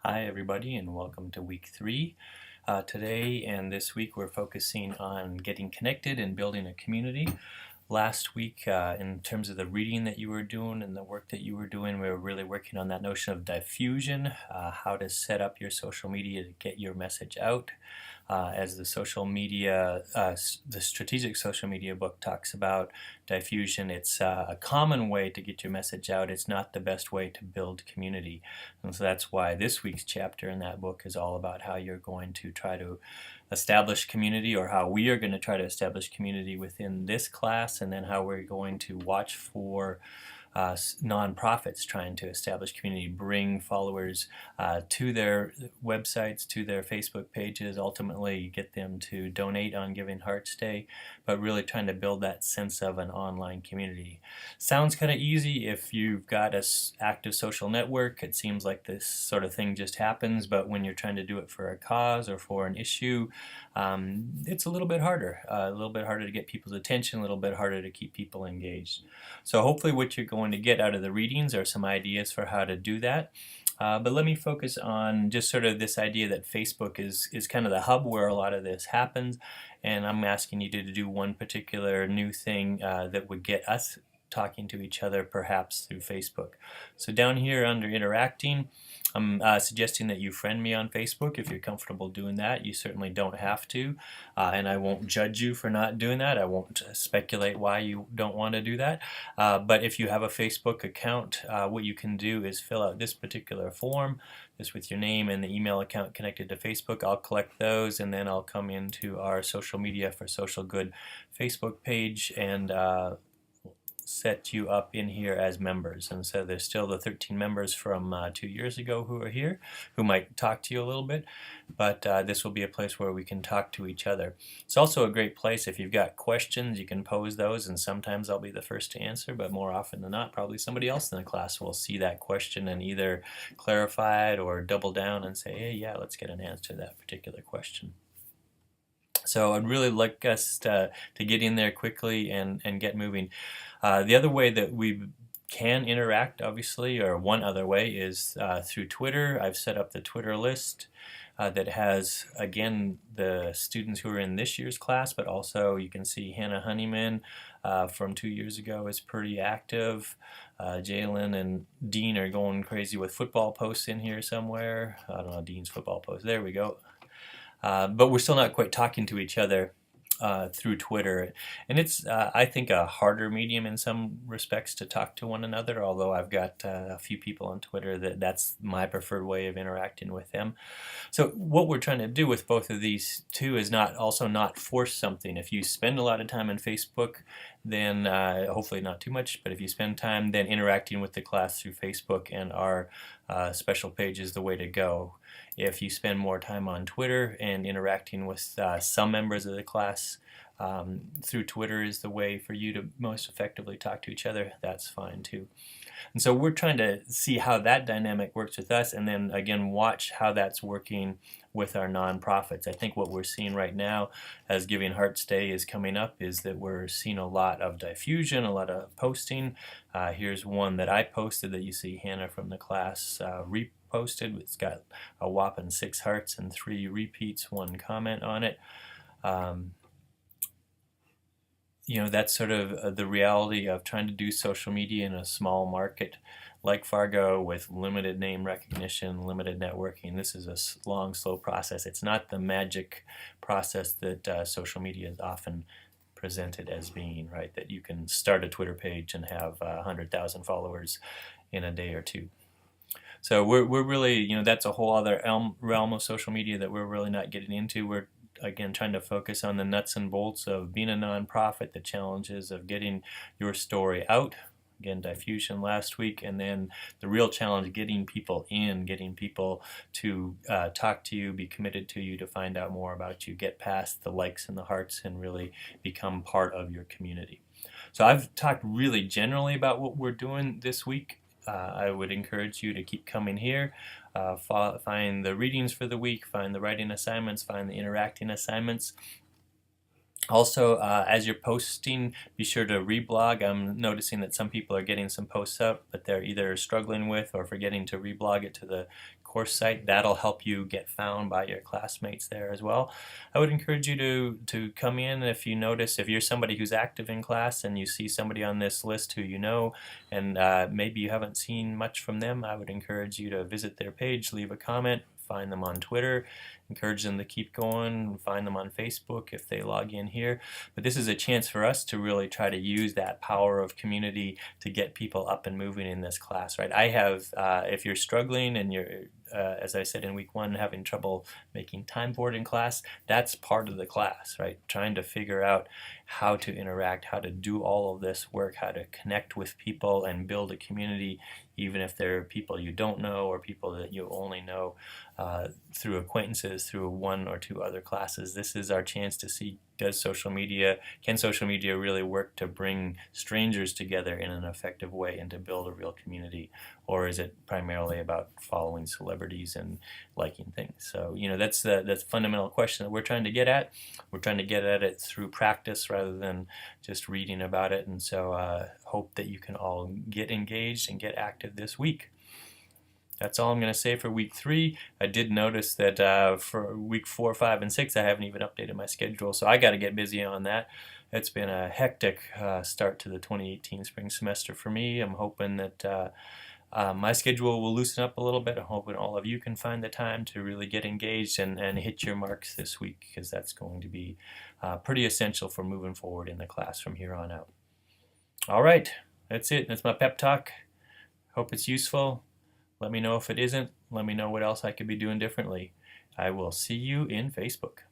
Hi everybody and welcome to week 3. Today and this week we're focusing on getting connected and building a community. Last week in terms of the reading that you were doing and the work that you were doing, we were really working on that notion of diffusion, how to set up your social media to get your message out. As the the strategic social media book talks about diffusion, it's a common way to get your message out. It's not the best way to build community. And so that's why this week's chapter in that book is all about how you're going to try to establish community, or how we are going to try to establish community within this class, and then how we're going to watch for nonprofits trying to establish community, bring followers to their websites, to their Facebook pages, ultimately get them to donate on Giving Hearts Day, but really trying to build that sense of an online community. Sounds kind of easy if you've got an active social network. It seems like this sort of thing just happens, but when you're trying to do it for a cause or for an issue, it's a little bit harder. A little bit harder to get people's attention, a little bit harder to keep people engaged. So hopefully what you're going to get out of the readings are some ideas for how to do that. But let me focus on just sort of this idea that Facebook is kind of the hub where a lot of this happens, and I'm asking you to do one particular new thing that would get us talking to each other, perhaps through Facebook. So down here under interacting, I'm suggesting that you friend me on Facebook if you're comfortable doing that. You certainly don't have to, and I won't judge you for not doing that. I won't speculate why you don't want to do that. But if you have a Facebook account, what you can do is fill out this particular form, this with your name and the email account connected to Facebook. I'll collect those, and then I'll come into our Social Media for Social Good Facebook page and set you up in here as members. And so there's still the 13 members from 2 years ago who are here, who might talk to you a little bit, but this will be a place where we can talk to each other. It's also a great place if you've got questions, you can pose those, and sometimes I'll be the first to answer, but more often than not, probably somebody else in the class will see that question and either clarify it or double down and say, hey, yeah, let's get an answer to that particular question. So I'd really like us to get in there quickly and get moving. The other way that we can interact, obviously, or one other way, is through Twitter. I've set up the Twitter list that has, again, the students who are in this year's class, but also you can see Hannah Honeyman from 2 years ago is pretty active. Jalen and Dean are going crazy with football posts in here somewhere. I don't know, Dean's football post. There we go. But we're still not quite talking to each other through Twitter. And it's, I think, a harder medium in some respects to talk to one another, although I've got a few people on Twitter that's my preferred way of interacting with them. So what we're trying to do with both of these two is not force something. If you spend a lot of time on Facebook, then hopefully not too much, but if you spend time then interacting with the class through Facebook and our special page is the way to go. If you spend more time on Twitter and interacting with some members of the class through Twitter is the way for you to most effectively talk to each other, that's fine too. And so we're trying to see how that dynamic works with us, and then again watch how that's working with our nonprofits. I think what we're seeing right now as Giving Hearts Day is coming up is that we're seeing a lot of diffusion, a lot of posting. Here's one that I posted that you see Hannah from the class reposted. It's got a whopping 6 hearts and 3 repeats, 1 comment on it. You know, that's sort of the reality of trying to do social media in a small market like Fargo with limited name recognition, limited networking. This is a long, slow process. It's not the magic process that social media is often presented as being, right? That you can start a Twitter page and have 100,000 followers in a day or two. So we're really, you know, that's a whole other realm of social media that we're really not getting into. We're again trying to focus on the nuts and bolts of being a nonprofit, the challenges of getting your story out. Again, diffusion last week, and then the real challenge, getting people in, getting people to talk to you, be committed to you, to find out more about you, get past the likes and the hearts, and really become part of your community. So I've talked really generally about what we're doing this week. I would encourage you to keep coming here, find the readings for the week, find the writing assignments, find the interacting assignments. Also, as you're posting, be sure to reblog. I'm noticing that some people are getting some posts up, but they're either struggling with or forgetting to reblog it to the course site. That'll help you get found by your classmates there as well. I would encourage you to come in if you notice, if you're somebody who's active in class and you see somebody on this list who you know, and maybe you haven't seen much from them, I would encourage you to visit their page, leave a comment, find them on Twitter, encourage them to keep going, find them on Facebook if they log in here. But this is a chance for us to really try to use that power of community to get people up and moving in this class, right? I have, if you're struggling and you're, as I said in week 1, having trouble making time for it in class, that's part of the class, right? Trying to figure out how to interact, how to do all of this work, how to connect with people and build a community, even if they're people you don't know or people that you only know through acquaintances, through 1 or 2 other classes. This is our chance to see, can social media really work to bring strangers together in an effective way and to build a real community, or is it primarily about following celebrities and liking things? So that's the fundamental question that we're trying to get at. We're trying to get at it through practice rather than just reading about it, and so hope that you can all get engaged and get active this week. That's all I'm going to say for week 3. I did notice that for week 4, 5, and 6, I haven't even updated my schedule, so I got to get busy on that. It's been a hectic start to the 2018 spring semester for me. I'm hoping that my schedule will loosen up a little bit. I'm hoping all of you can find the time to really get engaged and hit your marks this week, because that's going to be pretty essential for moving forward in the class from here on out. All right, that's it. That's my pep talk. Hope it's useful. Let me know if it isn't. Let me know what else I could be doing differently. I will see you in Facebook.